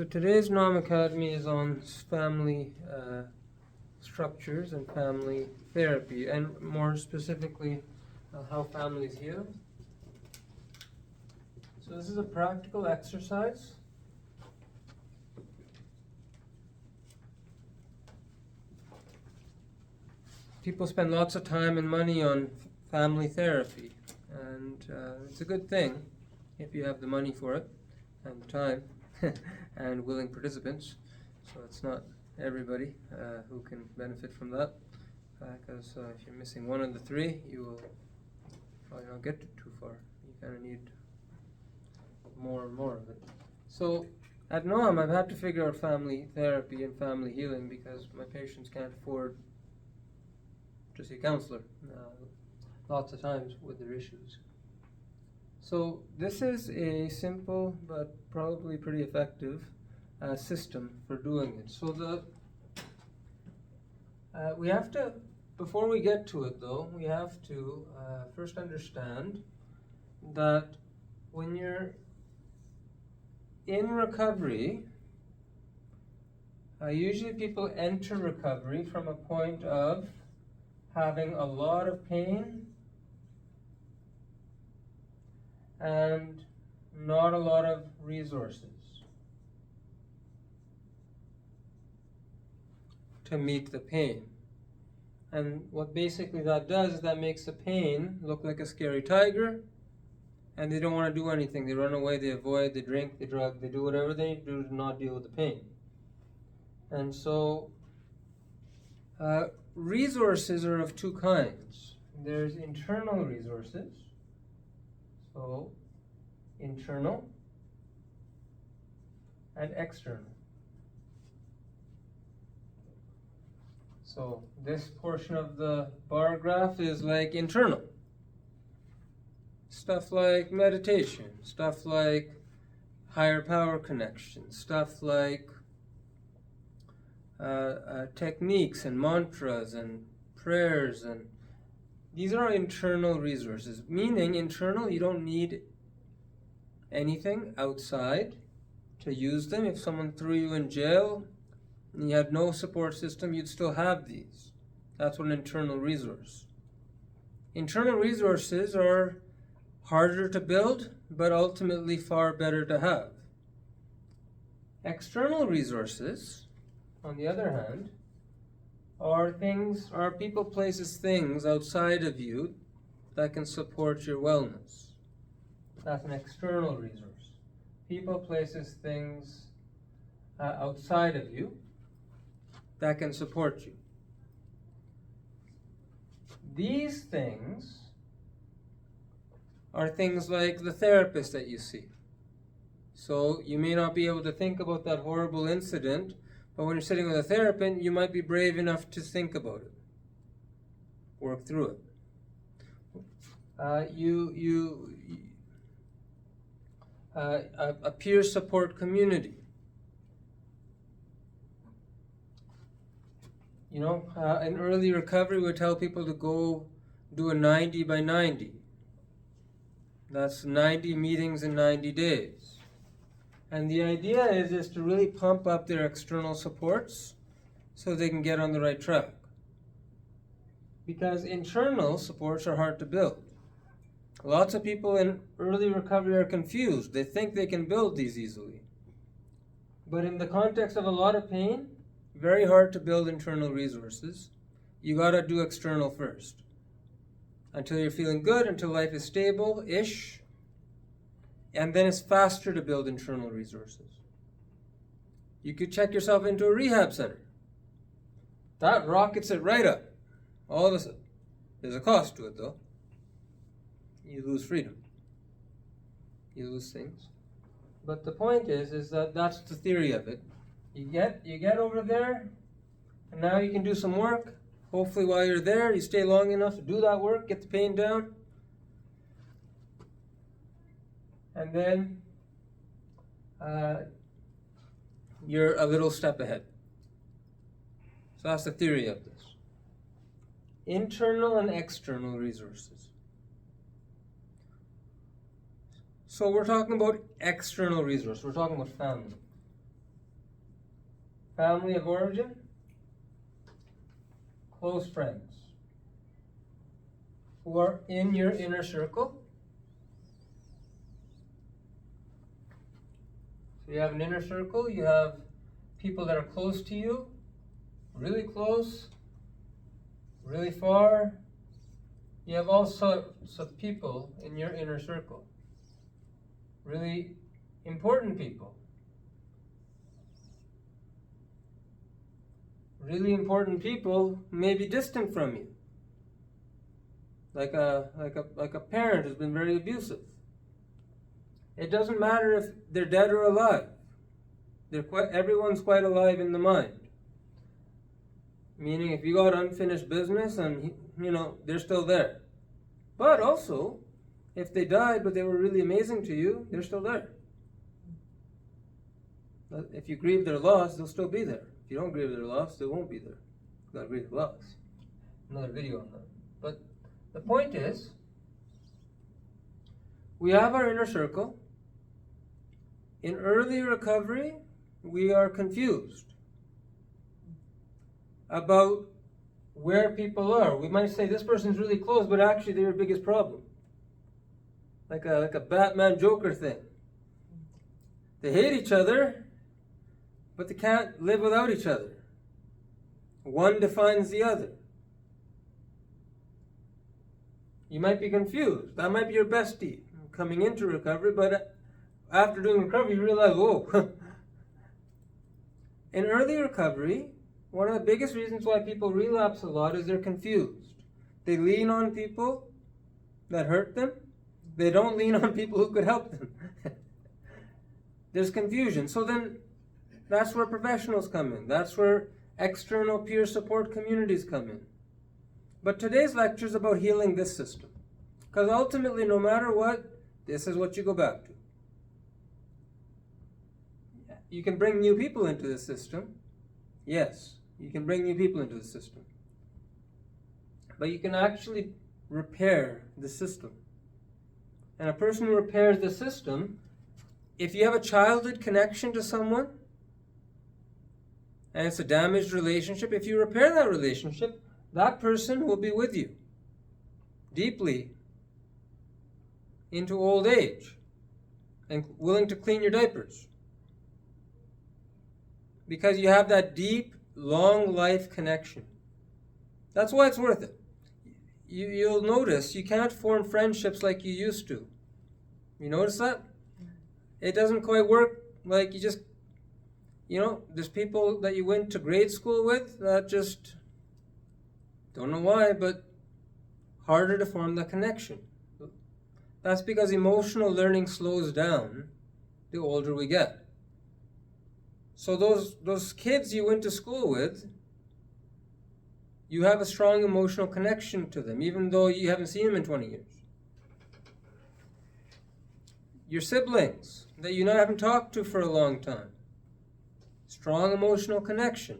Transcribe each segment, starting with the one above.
So today's Nam Academy is on family structures and family therapy, and more specifically, how families heal. So this is a practical exercise. People spend lots of time and money on family therapy, and it's a good thing if you have the money for it and the time and willing participants. So it's not everybody who can benefit from that, because if you're missing one of the three, you will probably not get too far. You kind of need more and more of it. So at Noam, I've had to figure out family therapy and family healing because my patients can't afford to see a counselor lots of times with their issues. So this is a simple but probably pretty effective system for doing it. So we have to, before we get to it though, we have to first understand that when you're in recovery, usually people enter recovery from a point of having a lot of pain and not a lot of resources to meet the pain. And what basically that does is that makes the pain look like a scary tiger, and they don't want to do anything. They run away, they avoid, they drink, they drug, they do whatever they need to do to not deal with the pain. And so resources are of two kinds. There's internal resources, so internal and external. So this portion of the bar graph is like internal. Stuff like meditation, stuff like higher power connection, stuff like techniques and mantras and prayers, and these are internal resources. Meaning internal, you don't need anything outside to use them. If someone threw you in jail and you had no support system, you'd still have these. That's what an internal resource. Internal resources are harder to build, but ultimately far better to have. External resources, on the other hand, are people, places, things outside of you that can support your wellness. That's an external resource. People, places, things outside of you that can support you. These things are things like the therapist that you see. So you may not be able to think about that horrible incident, but when you're sitting with a therapist, you might be brave enough to think about it, work through it. A peer support community. In early recovery, we would tell people to go do a 90 by 90. That's 90 meetings in 90 days. And the idea is to really pump up their external supports so they can get on the right track. Because internal supports are hard to build. Lots of people in early recovery are confused. They think they can build these easily. But in the context of a lot of pain, very hard to build internal resources. You gotta do external first. Until you're feeling good, until life is stable-ish, and then it's faster to build internal resources. You could check yourself into a rehab center. That rockets it right up. All of a sudden. There's a cost to it though. You lose freedom. You lose things. But the point is that that's the theory of it. You get over there, and now you can do some work. Hopefully while you're there, you stay long enough to do that work, get the pain down. And then you're a little step ahead. So that's the theory of this. Internal and external resources. So we're talking about external resources. We're talking about family. family of origin, close friends who are in your inner circle. So you have an inner circle, you have people that are close to you, really close, really far. You have all sorts of people in your inner circle, really important people. Really important people may be distant from you. Like a parent who's been very abusive. It doesn't matter if they're dead or alive. Everyone's quite alive in the mind. Meaning if you got unfinished business and, they're still there. But also, if they died but they were really amazing to you, they're still there. If you grieve their loss, they'll still be there. If you don't grieve their loss, they won't be there. You gotta grieve their loss. Another video on that. But the point is, we have our inner circle. In early recovery, we are confused about where people are. We might say this person's really close, but actually they're your biggest problem. Like a Batman Joker thing. They hate each other, but they can't live without each other. One defines the other. You might be confused. That might be your bestie coming into recovery, but after doing recovery, you realize, whoa. In early recovery, one of the biggest reasons why people relapse a lot is they're confused. They lean on people that hurt them. They don't lean on people who could help them. There's confusion. So then that's where professionals come in. That's where external peer support communities come in. But today's lecture is about healing this system. Because ultimately, no matter what, this is what you go back to. You can bring new people into the system. Yes, you can bring new people into the system. But you can actually repair the system. And a person who repairs the system, if you have a childhood connection to someone, and it's a damaged relationship, if you repair that relationship, that person will be with you deeply into old age and willing to clean your diapers. Because you have that deep, long life connection. That's why it's worth it. You'll notice you can't form friendships like you used to. You notice that? It doesn't quite work like you just, there's people that you went to grade school with that just, don't know why, but harder to form that connection. That's because emotional learning slows down the older we get. So those kids you went to school with, you have a strong emotional connection to them, even though you haven't seen them in 20 years. Your siblings that you haven't talked to for a long time, strong emotional connection.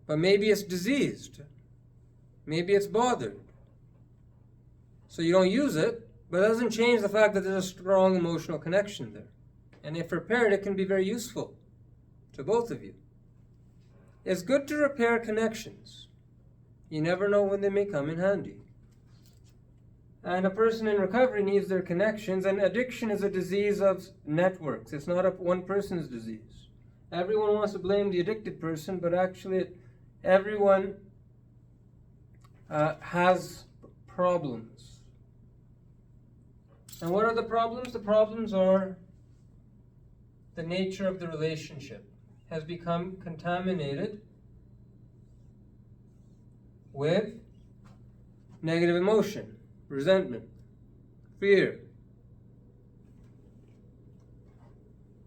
But maybe it's diseased. Maybe it's bothered. So you don't use it, but it doesn't change the fact that there's a strong emotional connection there. And if repaired, it can be very useful to both of you. It's good to repair connections. You never know when they may come in handy. And a person in recovery needs their connections, and addiction is a disease of networks. It's not one person's disease. Everyone wants to blame the addicted person, but actually everyone has problems. And what are the problems? The problems are the nature of the relationship has become contaminated with negative emotion, resentment, fear.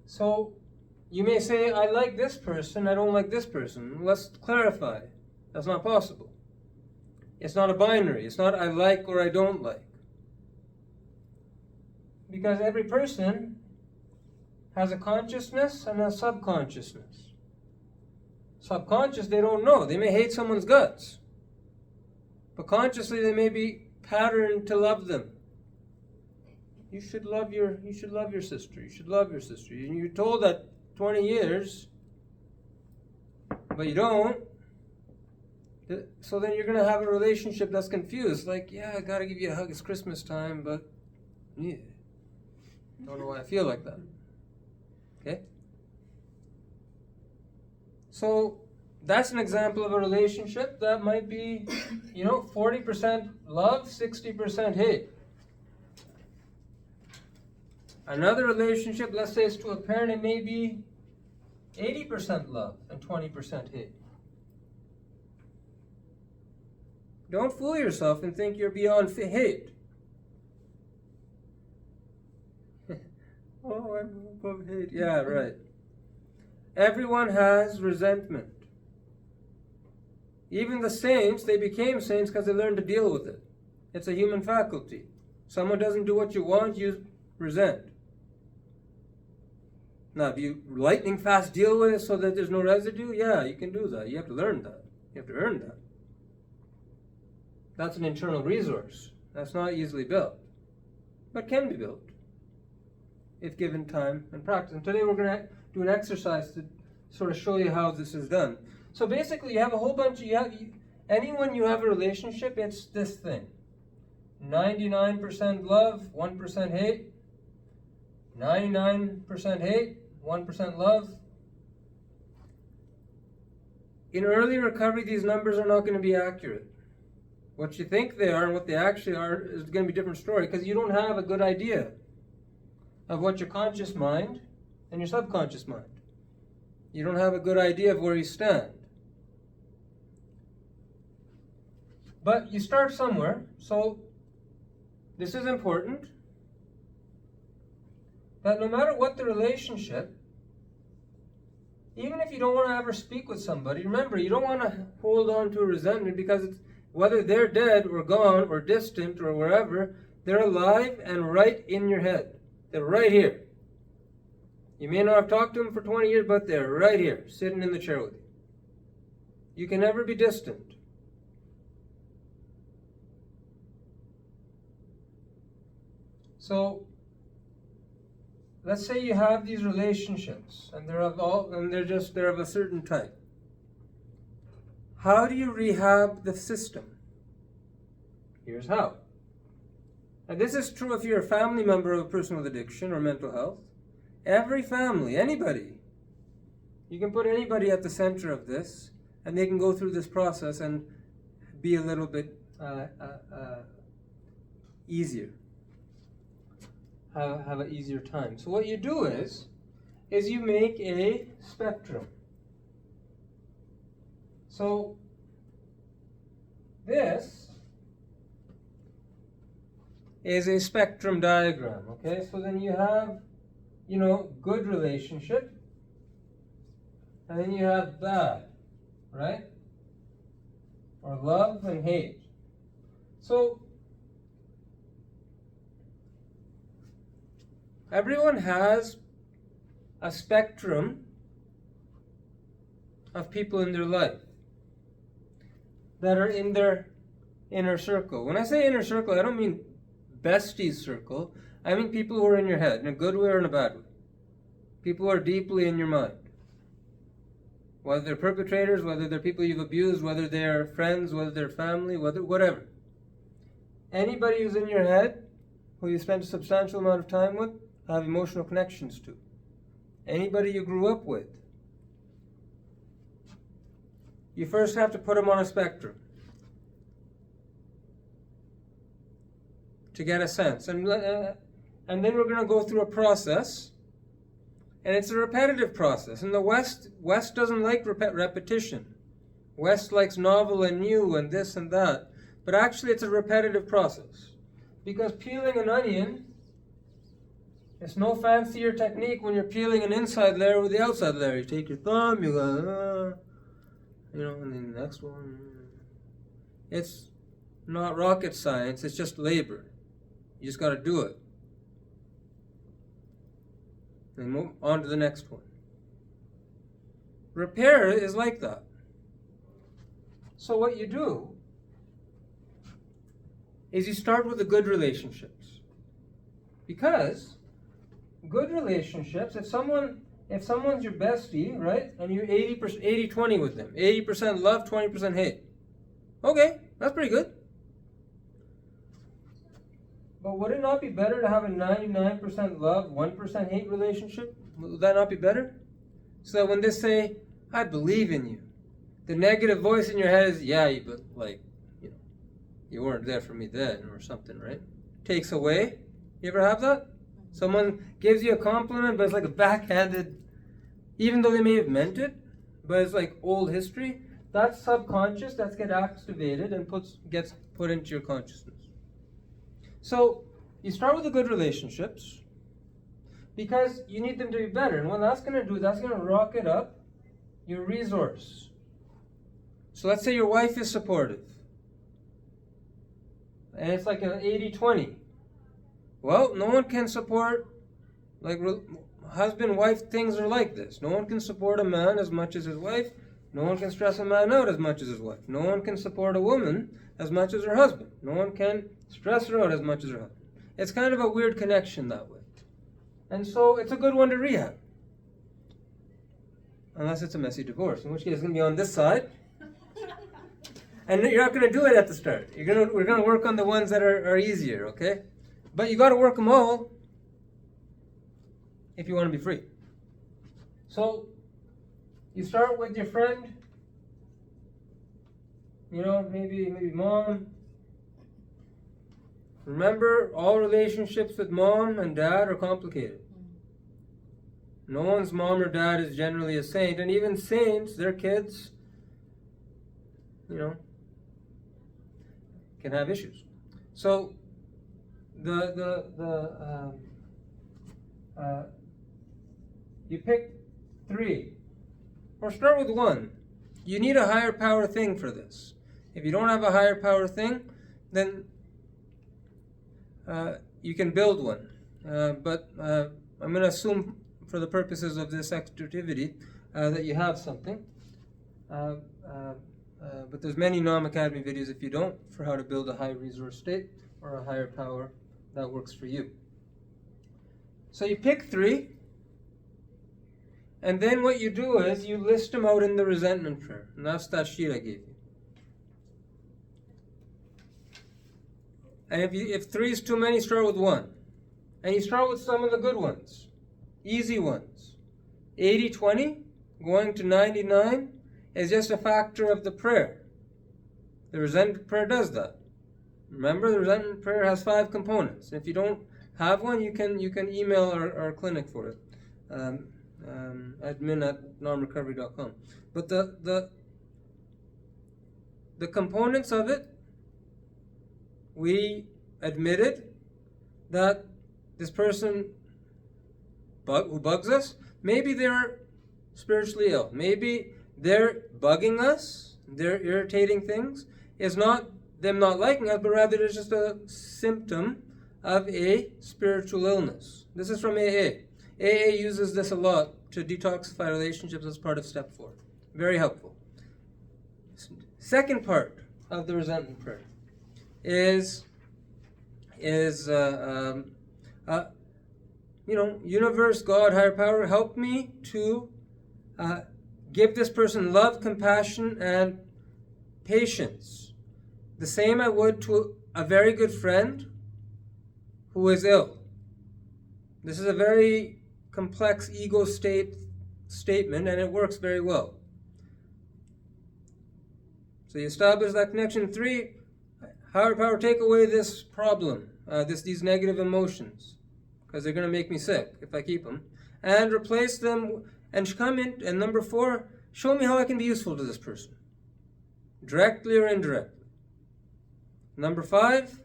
So you may say, I like this person, I don't like this person. Let's clarify. That's not possible. It's not a binary. It's not I like or I don't like. Because every person has a consciousness and a subconsciousness. Subconscious, they don't know. They may hate someone's guts. But consciously, they may be patterned to love them. You should love your sister. You should love your sister. And you're told that 20 years, but you don't, so then you're going to have a relationship that's confused. Like, yeah, I got to give you a hug, it's Christmas time, but yeah, don't know why I feel like that. Okay? So that's an example of a relationship that might be, 40% love, 60% hate. Another relationship, let's say it's to a parent, it may be 80% love and 20% hate. Don't fool yourself and think you're beyond hate. Oh, I'm above hate. Yeah, right. Everyone has resentment. Even the saints, they became saints because they learned to deal with it. It's a human faculty. Someone doesn't do what you want, you resent. Now, if you lightning fast deal with it so that there's no residue, yeah, you can do that. You have to learn that. You have to earn that. That's an internal resource. That's not easily built, but can be built if given time and practice. And today we're going to do an exercise to sort of show you how this is done. So basically, you have a whole bunch of, anyone you have a relationship, it's this thing. 99% love, 1% hate. 99% hate, 1% love. In early recovery, these numbers are not going to be accurate. What you think they are and what they actually are is going to be a different story, because you don't have a good idea of what your conscious mind and your subconscious mind. You don't have a good idea of where you stand. But you start somewhere, so this is important, that no matter what the relationship, even if you don't want to ever speak with somebody, remember, you don't want to hold on to a resentment, because it's, whether they're dead or gone or distant or wherever, they're alive and right in your head. They're right here. You may not have talked to them for 20 years, but they're right here, sitting in the chair with you. You can never be distant. So, let's say you have these relationships, and they're of a certain type. How do you rehab the system? Here's how. And this is true if you're a family member of a person with addiction or mental health. Every family, anybody, you can put anybody at the center of this, and they can go through this process and be a little bit easier. Have an easier time. So what you do is you make a spectrum. So this is a spectrum diagram, okay? So then you have, good relationship, and then you have bad, right? Or love and hate. So everyone has a spectrum of people in their life that are in their inner circle. When I say inner circle, I don't mean besties circle. I mean people who are in your head, in a good way or in a bad way. People who are deeply in your mind. Whether they're perpetrators, whether they're people you've abused, whether they're friends, whether they're family, whatever. Anybody who's in your head, who you spend a substantial amount of time with, have emotional connections to. Anybody you grew up with. You first have to put them on a spectrum to get a sense. And then we're going to go through a process, and it's a repetitive process. And the West doesn't like repetition. West likes novel and new and this and that. But actually it's a repetitive process. Because peeling an onion, it's no fancier technique when you're peeling an inside layer with the outside layer. You take your thumb, you go, and then the next one. It's not rocket science, it's just labor. You just got to do it. And move on to the next one. Repair is like that. So what you do is you start with the good relationships. Because good relationships, if someone if someone's your bestie, right, and you're 80-20 with them, 80% love, 20% hate. Okay, that's pretty good. But would it not be better to have a 99% love, 1% hate relationship? Would that not be better? So when they say, I believe in you, the negative voice in your head is, yeah, but you weren't there for me then, or something, right? Takes away. You ever have that? Someone gives you a compliment, but it's like a backhanded, even though they may have meant it, but it's like old history. That's subconscious, that's get activated and gets put into your consciousness. So you start with the good relationships because you need them to be better. And what that's going to do, that's going to rocket up your resource. So let's say your wife is supportive. And it's like an 80-20. Well, no one can support, like husband-wife things are like this. No one can support a man as much as his wife. No one can stress a man out as much as his wife. No one can support a woman as much as her husband. No one can stress her out as much as her husband. It's kind of a weird connection that way. And so it's a good one to rehab. Unless it's a messy divorce, in which case it's going to be on this side. And you're not going to do it at the start. We're going to work on the ones that are easier, okay? But you got to work them all if you want to be free. So you start with your friend, maybe mom. Remember, all relationships with mom and dad are complicated. No one's mom or dad is generally a saint, and even saints, their kids, can have issues. So you pick 3, or start with 1. You need a higher power thing for this. If you don't have a higher power thing, then you can build one. But I'm going to assume, for the purposes of this activity, that you have something. But there's many Nam Academy videos, if you don't, for how to build a high resource state or a higher power that works for you. So you pick 3, and then what you do is you list them out in the resentment prayer. And that's that sheet I gave you. And if 3 is too many, start with 1. And you start with some of the good ones, easy ones. 80-20, going to 99, is just a factor of the prayer. The resentment prayer does that. Remember, the resentment prayer has 5 components. If you don't have one, you can email our clinic for it. admin@normrecovery.com. But the components of it, we admitted that this person who bugs us, maybe they're spiritually ill. Maybe they're bugging us, they're irritating things. It's not them not liking us, but rather it's just a symptom of a spiritual illness. This is from AA. AA uses this a lot to detoxify relationships as part of step 4. Very helpful. Second part of the resentment prayer is universe, God, higher power, help me to give this person love, compassion, and patience. The same I would to a very good friend who is ill. This is a very complex ego statement, and it works very well. So you establish that connection. 3, higher power, take away this problem, these negative emotions, because they're going to make me sick if I keep them, and replace them, and come in. And number 4, show me how I can be useful to this person, directly or indirectly. Number 5,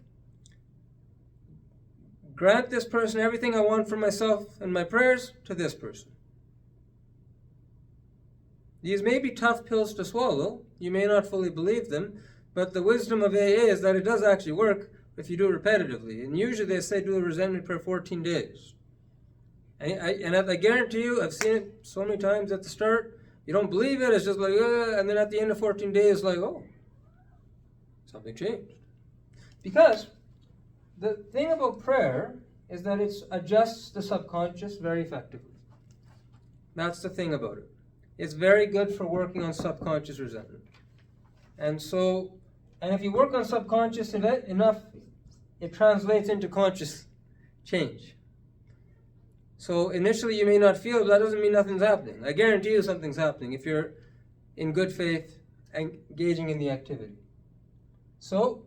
grant this person everything I want for myself and my prayers to this person. These may be tough pills to swallow. You may not fully believe them, but the wisdom of AA is that it does actually work if you do it repetitively. And usually they say do the resentment prayer 14 days. And I guarantee you, I've seen it so many times at the start, you don't believe it, it's just like, and then at the end of 14 days, like, oh, something changed. Because the thing about prayer is that it adjusts the subconscious very effectively. That's the thing about it. It's very good for working on subconscious resentment. And if you work on subconscious enough, it translates into conscious change. So initially you may not feel it, but that doesn't mean nothing's happening. I guarantee you something's happening if you're in good faith engaging in the activity. So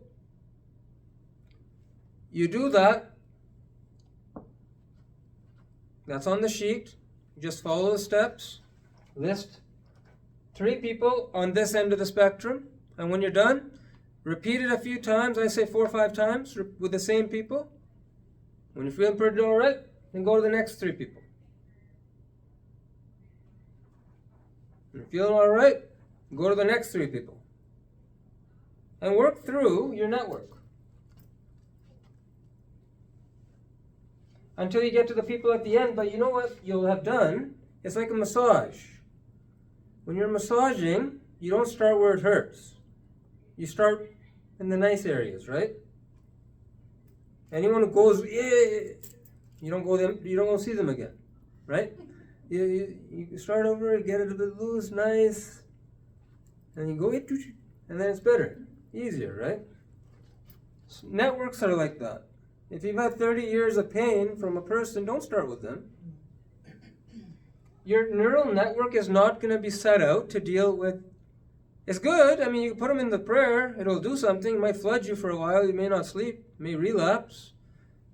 you do that. That's on the sheet. Just follow the steps. List 3 people on this end of the spectrum. And when you're done, repeat it a few times. I say 4 or 5 times with the same people. When you're feeling pretty all right, then go to the next 3 people. When you're feeling all right, go to the next 3 people. And work through your network until you get to the people at the end. But you know what you'll have done? It's like a massage. When you're massaging, you don't start where it hurts. You start in the nice areas, right? Anyone who goes, yeah, you don't go see them again, right? You start over, get it a bit loose, nice, and you go, and then it's better, easier, right? So networks are like that. If you've had 30 years of pain from a person, don't start with them. Your neural network is not going to be set out to deal with. It's good. I mean, you put them in the prayer, it'll do something. It might flood you for a while. You may not sleep, may relapse,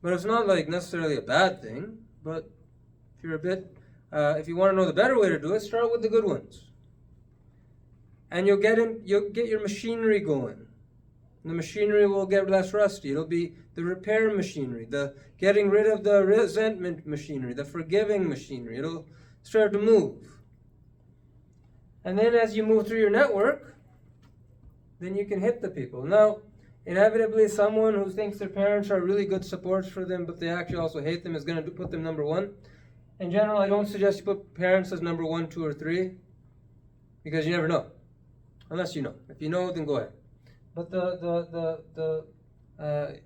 but it's not like necessarily a bad thing. But if you're if you want to know the better way to do it, start with the good ones, and you'll get your machinery going. The machinery will get less rusty. It'll be the repair machinery, the getting rid of the resentment machinery, the forgiving machinery. It'll start to move. And then as you move through your network, then you can hit the people. Now, inevitably, someone who thinks their parents are really good supports for them, but they actually also hate them, is going to put them number 1. In general, I don't suggest you put parents as number 1, 2, or 3, because you never know. Unless you know. If you know, then go ahead. But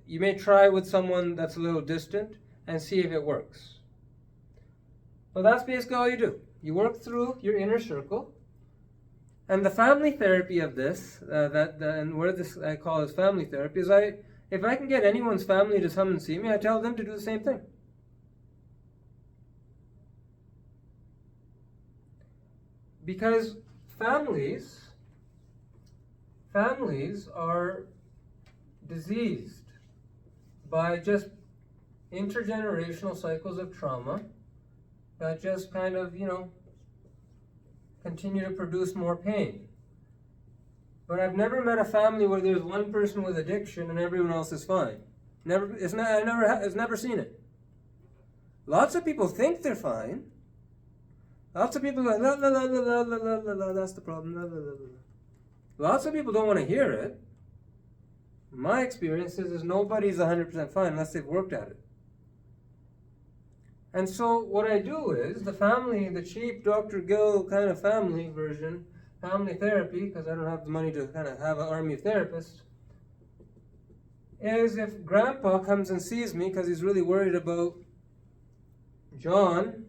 you may try with someone that's a little distant and see if it works. But that's basically all you do. You work through your inner circle. And the family therapy of this, and where this I call this family therapy, is if I can get anyone's family to come and see me, I tell them to do the same thing. Because families are diseased by just intergenerational cycles of trauma that just kind of, continue to produce more pain. But I've never met a family where there's one person with addiction and everyone else is fine. I've never seen it. Lots of people think they're fine. Lots of people are like, la la la la la la la la, that's the problem, la la la la. Lots of people don't want to hear it. My experience is nobody's 100% fine unless they've worked at it. And so what I do is, the cheap Dr. Gill kind of family version, family therapy, because I don't have the money to kind of have an army of therapists, is if Grandpa comes and sees me because he's really worried about John,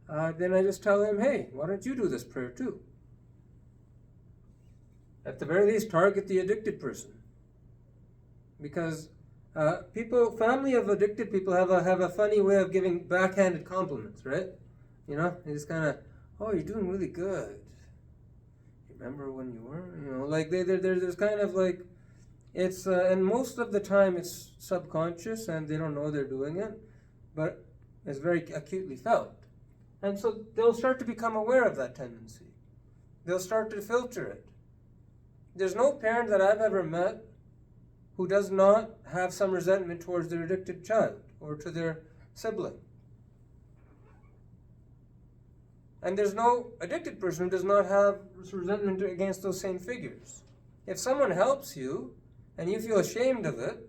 then I just tell him, hey, why don't you do this prayer too? At the very least, target the addicted person. Because family of addicted people have a funny way of giving backhanded compliments, right? They just kind of, oh, you're doing really good. Remember when you were, like there's kind of like, it's, and most of the time it's subconscious and they don't know they're doing it, but it's very acutely felt. And so they'll start to become aware of that tendency. They'll start to filter it. There's no parent that I've ever met who does not have some resentment towards their addicted child or to their sibling. And there's no addicted person who does not have resentment against those same figures. If someone helps you and you feel ashamed of it,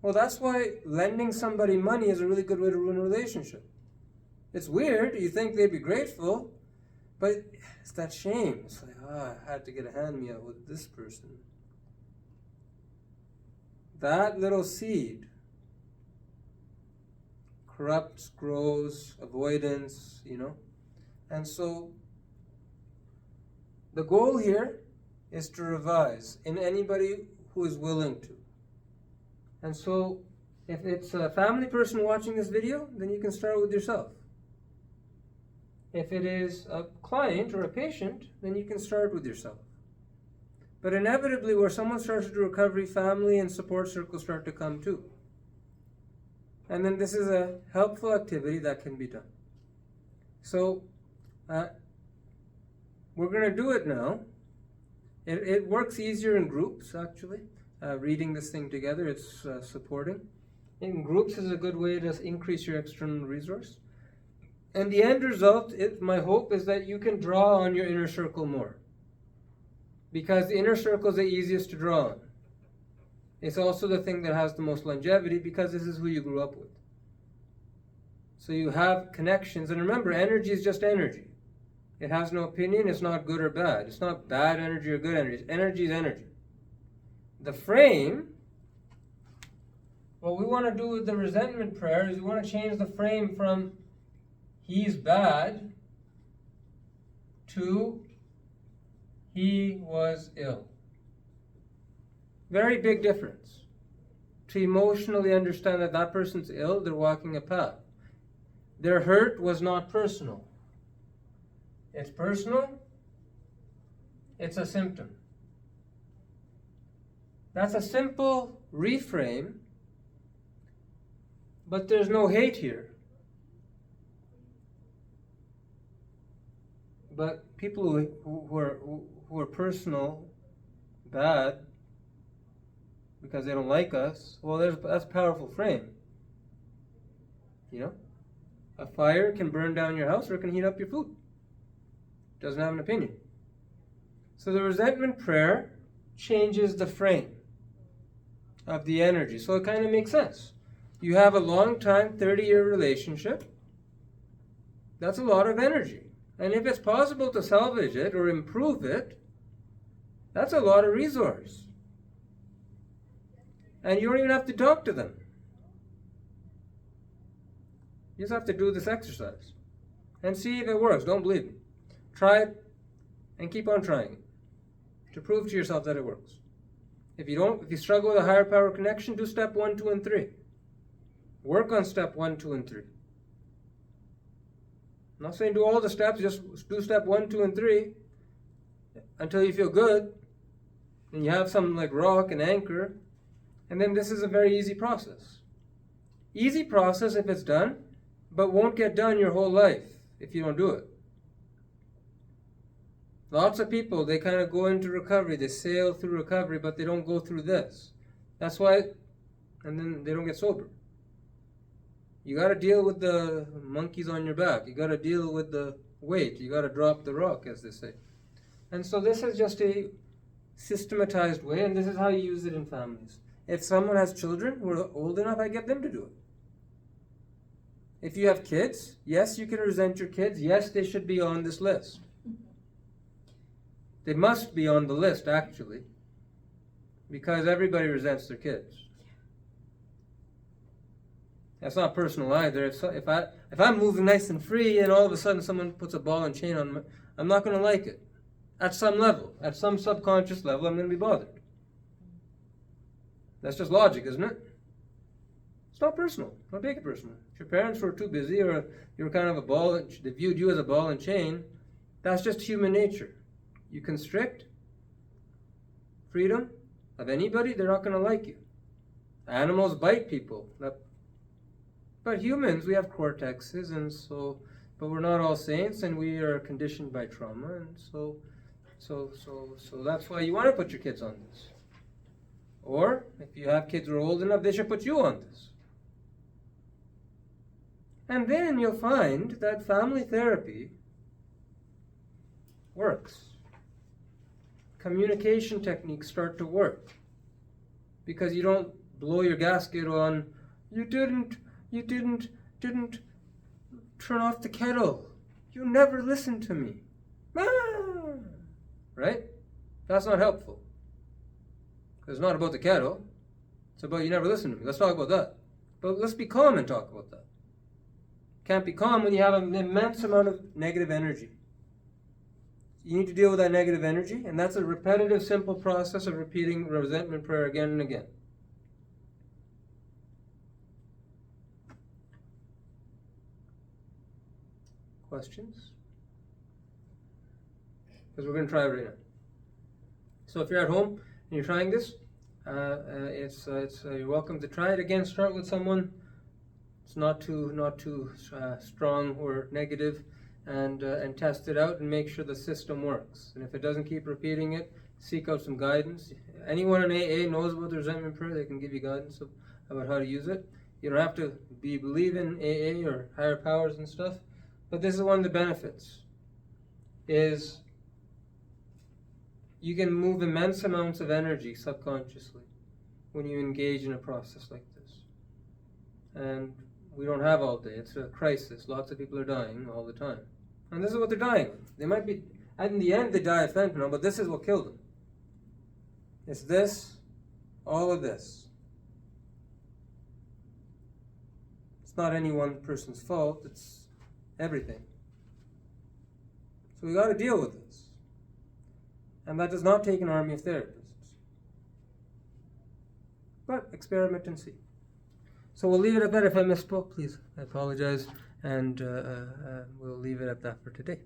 well, that's why lending somebody money is a really good way to ruin a relationship. It's weird, you think they'd be grateful, but it's that shame. It's like, I had to get a hand-me-out with this person. That little seed corrupts, grows, avoidance, And so the goal here is to revise in anybody who is willing to. And so if it's a family person watching this video, then you can start with yourself. If it is a client or a patient, then you can start with yourself. But inevitably, where someone starts to do recovery, family and support circles start to come too. And then this is a helpful activity that can be done. So we're going to do it now. It works easier in groups, actually. Reading this thing together, it's supporting. In groups is a good way to increase your external resource. And the end result, my hope is that you can draw on your inner circle more. Because the inner circle is the easiest to draw on. It's also the thing that has the most longevity because this is who you grew up with. So you have connections. And remember, energy is just energy. It has no opinion. It's not good or bad. It's not bad energy or good energy. Energy is energy. The frame, what we want to do with the resentment prayer is we want to change the frame from he's bad to he was ill. Very big difference. To emotionally understand that that person's ill, they're walking a path. Their hurt was not personal. It's personal. It's a symptom. That's a simple reframe, but there's no hate here. But people who are personal, bad, because they don't like us, well, that's a powerful frame. A fire can burn down your house or it can heat up your food. Doesn't have an opinion. So the resentment prayer changes the frame of the energy. So it kind of makes sense. You have a long time, 30-year relationship. That's a lot of energy. And if it's possible to salvage it or improve it, that's a lot of resource. And you don't even have to talk to them. You just have to do this exercise and see if it works. Don't believe me. Try it and keep on trying it to prove to yourself that it works. If you struggle with a higher power connection, do step 1, 2, and 3. Work on step 1, 2, and 3. I'm not saying do all the steps, just do step 1, 2, and 3 until you feel good and you have some like rock and anchor. And then this is a very easy process. Easy process if it's done, but won't get done your whole life if you don't do it. Lots of people, they kind of go into recovery, they sail through recovery, but they don't go through this. That's why, and then they don't get sober. You got to deal with the monkeys on your back. You got to deal with the weight. You got to drop the rock, as they say. And so this is just a systematized way, and this is how you use it in families. If someone has children who are old enough, I get them to do it. If you have kids, yes, you can resent your kids. Yes, they should be on this list. They must be on the list, actually, because everybody resents their kids. That's not personal either. If I'm moving nice and free and all of a sudden someone puts a ball and chain on me, I'm not going to like it. At some level, at some subconscious level, I'm going to be bothered. That's just logic, isn't it? It's not personal. Don't take it personal. If your parents were too busy or you were kind of a ball, they viewed you as a ball and chain, that's just human nature. You constrict freedom of anybody, they're not going to like you. Animals bite people. But humans, we have cortexes, and so, but we're not all saints, and we are conditioned by trauma, and so that's why you want to put your kids on this. Or, if you have kids who are old enough, they should put you on this. And then you'll find that family therapy works. Communication techniques start to work. Because you don't blow your gasket on, you didn't turn off the kettle. You never listened to me. Right? That's not helpful. It's not about the kettle. It's about you never listened to me. Let's talk about that. But let's be calm and talk about that. can't be calm when you have an immense amount of negative energy. You need to deal with that negative energy, and that's a repetitive, simple process of repeating resentment prayer again and again. Questions? Because we're going to try it right now. So if you're at home and you're trying this, you're welcome to try it again. Start with someone. It's not too strong or negative, and test it out and make sure the system works. And if it doesn't, keep repeating it. Seek out some guidance. Anyone in AA knows about the resentment prayer. They can give you guidance about how to use it. You don't have to believe in AA or higher powers and stuff, but this is one of the benefits. Is you can move immense amounts of energy subconsciously when you engage in a process like this. And we don't have all day. It's a crisis. Lots of people are dying all the time. And this is what they're dying of. They might be, in the end, they die of fentanyl, but this is what killed them. It's this, all of this. It's not any one person's fault. It's everything. So we got to deal with this. And that does not take an army of therapists. But experiment and see. So we'll leave it at that. If I misspoke, please, I apologize. And we'll leave it at that for today.